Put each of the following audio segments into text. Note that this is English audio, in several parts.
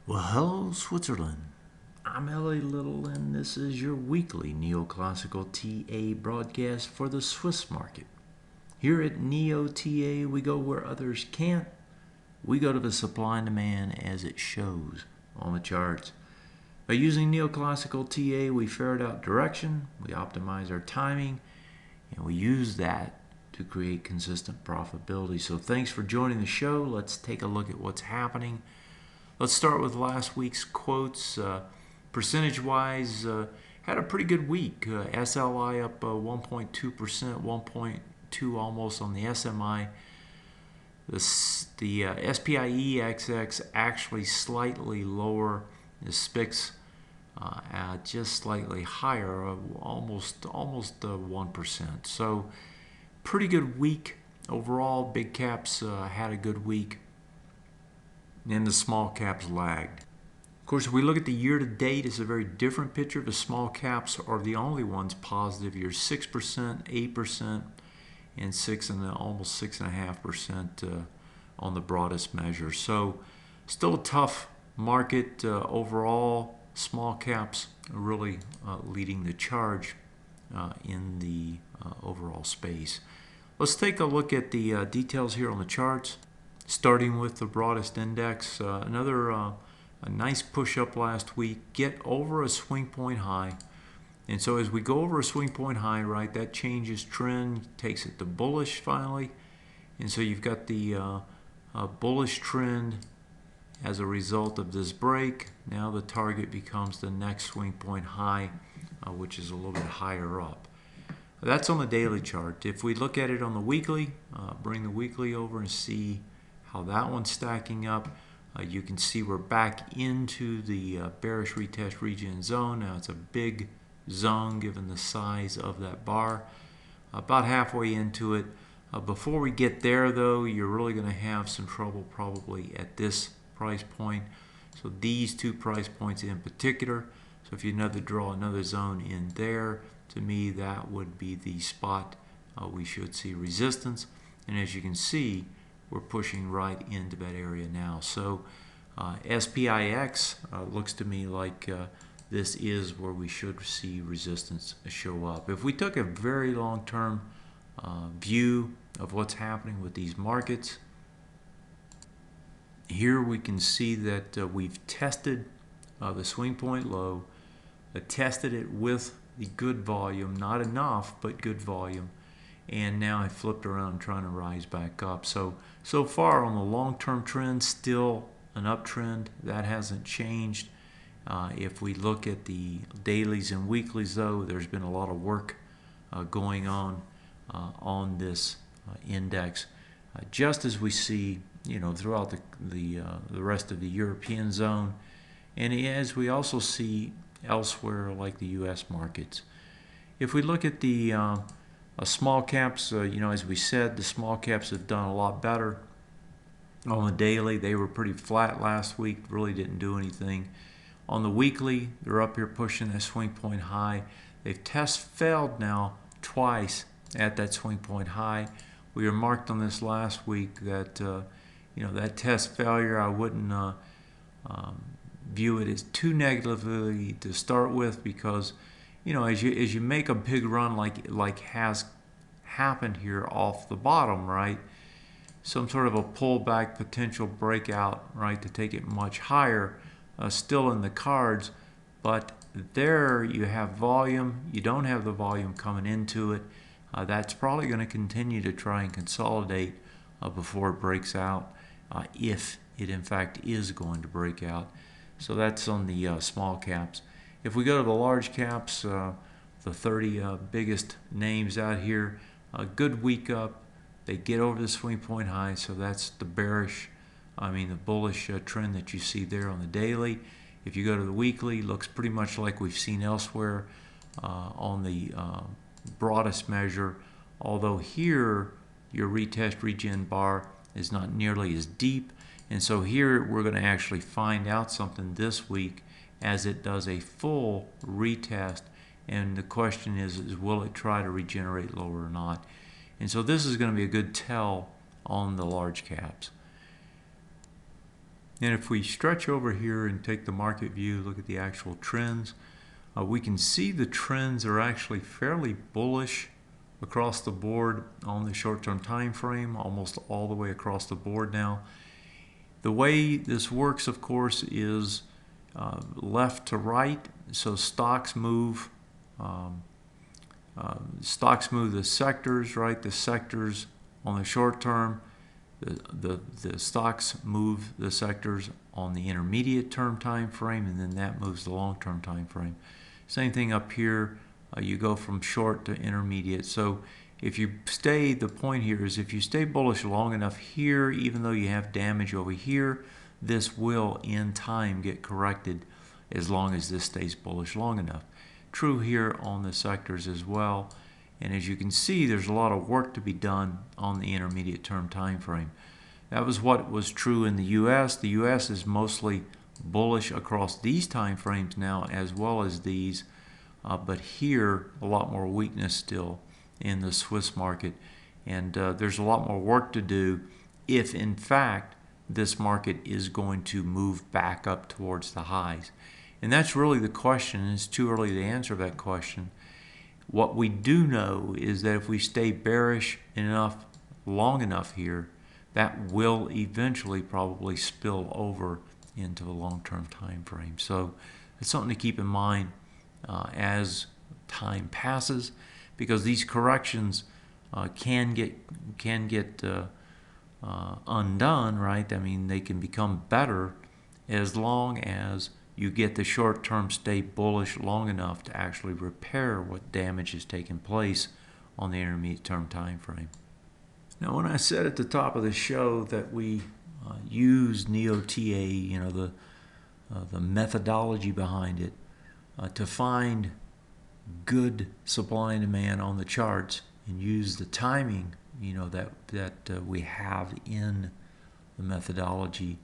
Well, hello, Switzerland. I'm L.A. Little, and this is your weekly neoclassical TA broadcast for the Swiss market. Here at NeoTA, we go where others can't. We go to the supply and demand as it shows on the charts. By using neoclassical TA, we ferret out direction, we optimize our timing, and we use that to create consistent profitability. So thanks for joining the show. Let's take a look at what's happening. Let's start with last week's quotes. Percentage-wise, had a pretty good week. SLI up 1.2%, 1.2 almost on the SMI. The SPIEXX actually slightly lower. The SPIX just slightly higher, almost 1%. So pretty good week overall. Big caps had a good week, and the small caps lagged. Of course, if we look at the year to date, it's a very different picture. The small caps are the only ones positive. You're 6%, 8%, and almost 6.5% on the broadest measure. So, still a tough market overall. Small caps are really leading the charge in the overall space. Let's take a look at the details here on the charts. Starting with the broadest index, another a nice push up last week, get over a swing point high. And so as we go over a swing point high, right, that changes trend, takes it to bullish finally. And so you've got the bullish trend as a result of this break. Now the target becomes the next swing point high, which is a little bit higher up. That's on the daily chart. If we look at it on the weekly, bring the weekly over and see how that one's stacking up. You can see we're back into the bearish retest region zone. Now it's a big zone given the size of that bar. About halfway into it. Before we get there though, you're really going to have some trouble probably at this price point. So these two price points in particular. So if you draw another zone in there, to me that would be the spot we should see resistance. And as you can see, we're pushing right into that area now. So SPIX looks to me like this is where we should see resistance show up. If we took a very long-term view of what's happening with these markets, here we can see that we've tested the swing point low, tested it with the good volume, not enough, but good volume. And now I flipped around trying to rise back up. So far on the long-term trend, still an uptrend. That hasn't changed. If we look at the dailies and weeklies, though, there's been a lot of work going on this index. Just as we see, throughout the rest of the European zone, and as we also see elsewhere like the U.S. markets. If we look at the small caps, as we said, the small caps have done a lot better. On the daily, they were pretty flat last week, really didn't do anything. On the weekly, they're up here pushing that swing point high. They've failed now twice at that swing point high. We remarked on this last week that that test failure, I wouldn't view it as too negatively to start with, because as you make a big run like has happened here off the bottom, right? Some sort of a pullback, potential breakout, right, to take it much higher, still in the cards. But there you have volume. You don't have the volume coming into it. That's probably going to continue to try and consolidate before it breaks out, if it in fact is going to break out. So that's on the small caps. If we go to the large caps, the 30 biggest names out here, a good week up. They get over the swing point high, so that's the the bullish trend that you see there on the daily. If you go to the weekly, looks pretty much like we've seen elsewhere on the broadest measure, although here your retest regen bar is not nearly as deep. And so here we're going to actually find out something this week as it does a full retest, and the question is will it try to regenerate lower or not? And so this is going to be a good tell on the large caps. And if we stretch over here and take the market view, look at the actual trends, we can see the trends are actually fairly bullish across the board on the short-term time frame, almost all the way across the board now. The way this works, of course, is left to right. So stocks move the sectors, right? The sectors on the short term. The stocks move the sectors on the intermediate term time frame, and then that moves the long-term time frame. Same thing up here. You go from short to intermediate. So if you stay, the point here is if you stay bullish long enough here, even though you have damage over here, this will in time get corrected as long as this stays bullish long enough. True here on the sectors as well. And as you can see, there's a lot of work to be done on the intermediate term time frame. That was what was true in the US. The US is mostly bullish across these time frames now as well as these, but here a lot more weakness still in the Swiss market, and there's a lot more work to do if in fact this market is going to move back up towards the highs. And that's really the question, and it's too early to answer that question. What we do know is that if we stay bearish enough, long enough here, that will eventually probably spill over into the long-term time frame. So it's something to keep in mind as time passes, because these corrections can get undone, right? I mean, they can become better as long as you get the short-term stay bullish long enough to actually repair what damage has taken place on the intermediate term time frame. Now, when I said at the top of the show that we use NeoTA, you know, the methodology behind it, to find good supply and demand on the charts and use the timing, you know, that we have in the methodology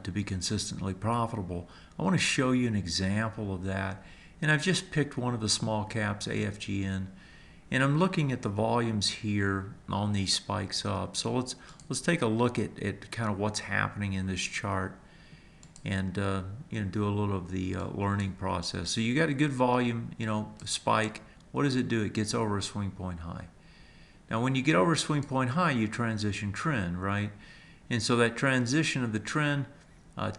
to be consistently profitable. I want to show you an example of that, and I've just picked one of the small caps, AFGN, and I'm looking at the volumes here on these spikes up. So let's take a look at kind of what's happening in this chart, and you know, do a little of the learning process. So you got a good volume, you know, spike. What does it do? It gets over a swing point high. Now, when you get over a swing point high, you transition trend, right? And so that transition of the trend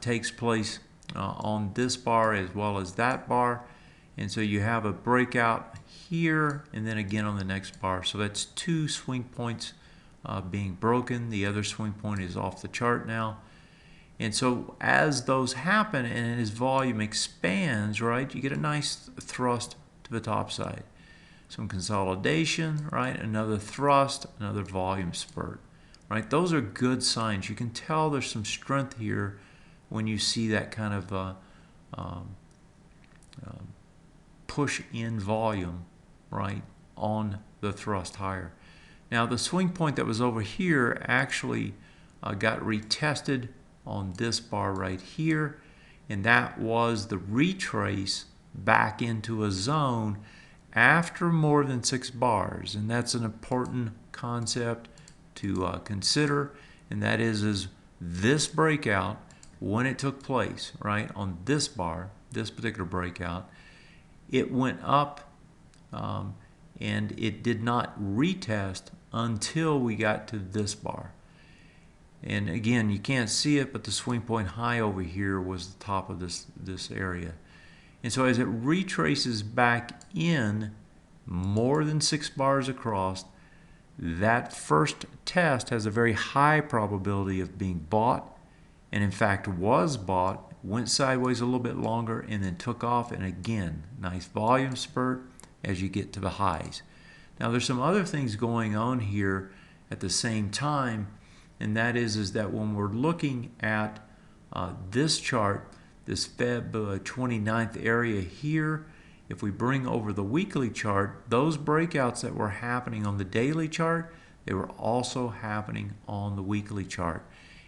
takes place on this bar as well as that bar. And so you have a breakout here and then again on the next bar. So that's two swing points being broken. The other swing point is off the chart now. And so as those happen and as volume expands, right, you get a nice thrust to the top side. Some consolidation, right, another thrust, another volume spurt, right? Those are good signs. You can tell there's some strength here when you see that kind of push in volume, right, on the thrust higher. Now the swing point that was over here actually got retested on this bar right here, and that was the retrace back into a zone after more than 6 bars. And that's an important concept to consider, and that is this breakout, when it took place, right, on this bar, this particular breakout, it went up and it did not retest until we got to this bar. And again, you can't see it, but the swing point high over here was the top of this area. And so as it retraces back in more than 6 bars across, that first test has a very high probability of being bought, and in fact was bought, went sideways a little bit longer, and then took off. And again, nice volume spurt as you get to the highs. Now there's some other things going on here at the same time, and that is that when we're looking at this chart, this Feb 29th area here, if we bring over the weekly chart, those breakouts that were happening on the daily chart, they were also happening on the weekly chart.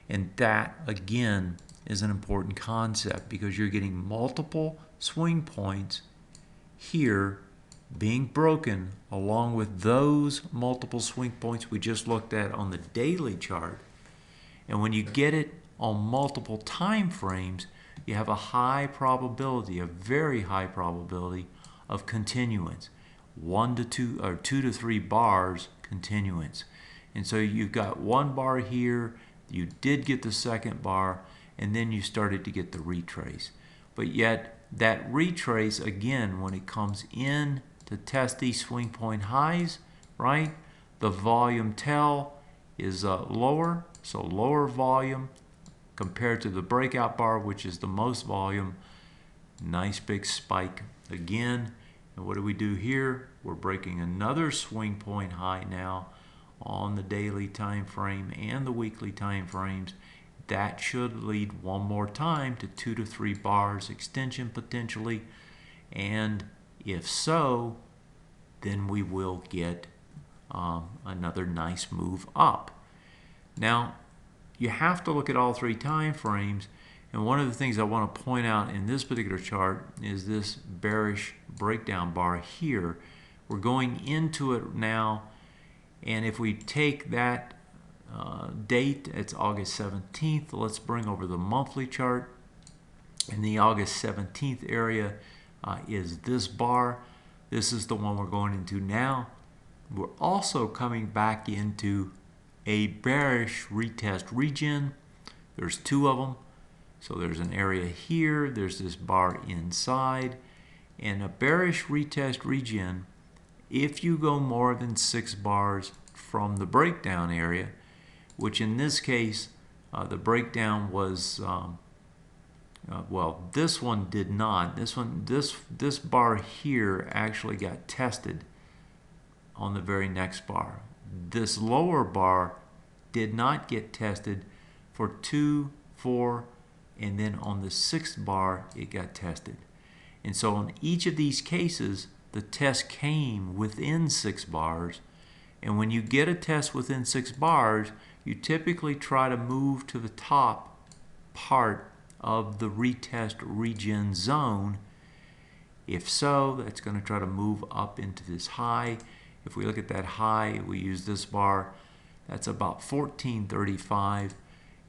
And that, again, is an important concept, because you're getting multiple swing points here being broken along with those multiple swing points we just looked at on the daily chart. And when you get it on multiple time frames, you have a high probability, a very high probability of continuance. 1 to 2 or 2 to 3 bars continuance. And so you've got one bar here, you did get the second bar, and then you started to get the retrace. But yet that retrace, again, when it comes in to test these swing point highs, right, the volume tail is lower, so lower volume compared to the breakout bar, which is the most volume. Nice big spike again. And what do we do here? We're breaking another swing point high now on the daily time frame and the weekly time frames. That should lead one more time to 2 to 3 bars extension potentially. And if so, then we will get another nice move up. Now, you have to look at all 3 time frames, and one of the things I want to point out in this particular chart is this bearish breakdown bar here. We're going into it now, and if we take that date, it's August 17th. Let's bring over the monthly chart. In the August 17th area is this bar. This is the one we're going into now. We're also coming back into a bearish retest region. There's 2 of them. So there's an area here, there's this bar inside, and a bearish retest region, if you go more than 6 bars from the breakdown area, which in this case, the breakdown was, well, this one did not. This bar here actually got tested on the very next bar. This lower bar did not get tested for 2, 4, and then on the 6th bar it got tested. And so in each of these cases, the test came within 6 bars. And when you get a test within 6 bars, you typically try to move to the top part of the retest region zone. If so, that's going to try to move up into this high. If we look at that high, we use this bar. That's about 1435.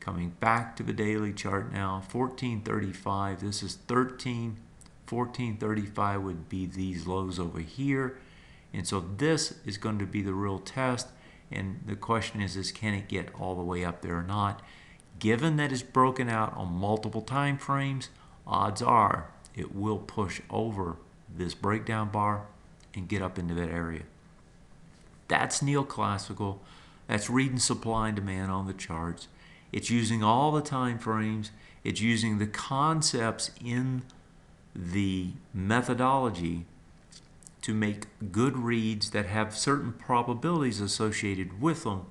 Coming back to the daily chart now, 1435. This is 13. 1435 would be these lows over here. And so this is going to be the real test. And the question is can it get all the way up there or not? Given that it's broken out on multiple time frames, odds are it will push over this breakdown bar and get up into that area. That's neoclassical. That's reading supply and demand on the charts. It's using all the time frames. It's using the concepts in the methodology to make good reads that have certain probabilities associated with them.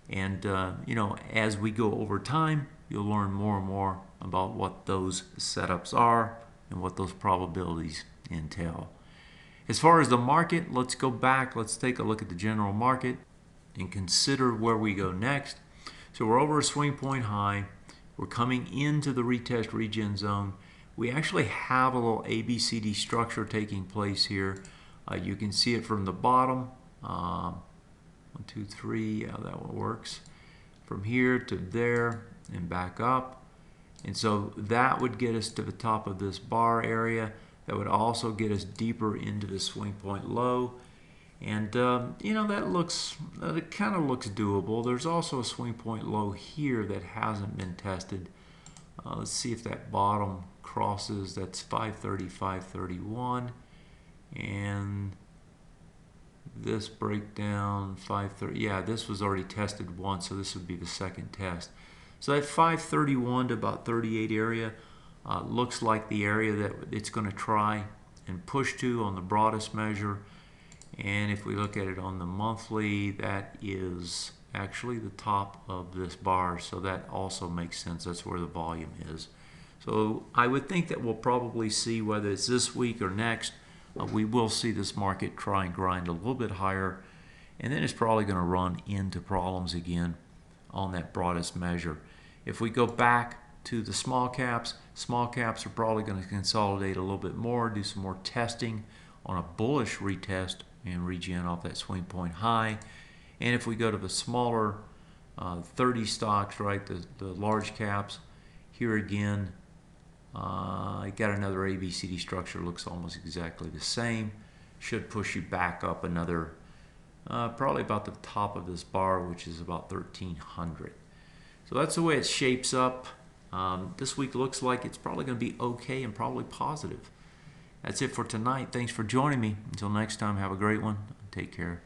And you know, as we go over time, you'll learn more and more about what those setups are and what those probabilities entail. As far as the market, let's go back. Let's take a look at the general market and consider where we go next. So we're over a swing point high. We're coming into the retest regen zone. We actually have a little ABCD structure taking place here. You can see it from the bottom. 1, 2, 3, how that one works. From here to there and back up. And so that would get us to the top of this bar area. That would also get us deeper into the swing point low. And you know, it kind of looks doable. There's also a swing point low here that hasn't been tested. Let's see if that bottom crosses. That's 530, 531. And this breakdown, 530. Yeah, this was already tested once, so this would be the second test. So that 531 to about 38 area looks like the area that it's going to try and push to on the broadest measure. And if we look at it on the monthly, that is actually the top of this bar, so that also makes sense. That's where the volume is. So I would think that we'll probably see, whether it's this week or next, we will see this market try and grind a little bit higher, and then it's probably going to run into problems again on that broadest measure. If we go back to the small caps are probably going to consolidate a little bit more, do some more testing on a bullish retest and regen off that swing point high. And if we go to the smaller 30 stocks, right? The large caps. Here again, I got another ABCD structure, looks almost exactly the same. Should push you back up another, probably about the top of this bar, which is about 1300. So that's the way it shapes up. This week looks like it's probably going to be okay and probably positive. That's it for tonight. Thanks for joining me. Until next time, have a great one. Take care.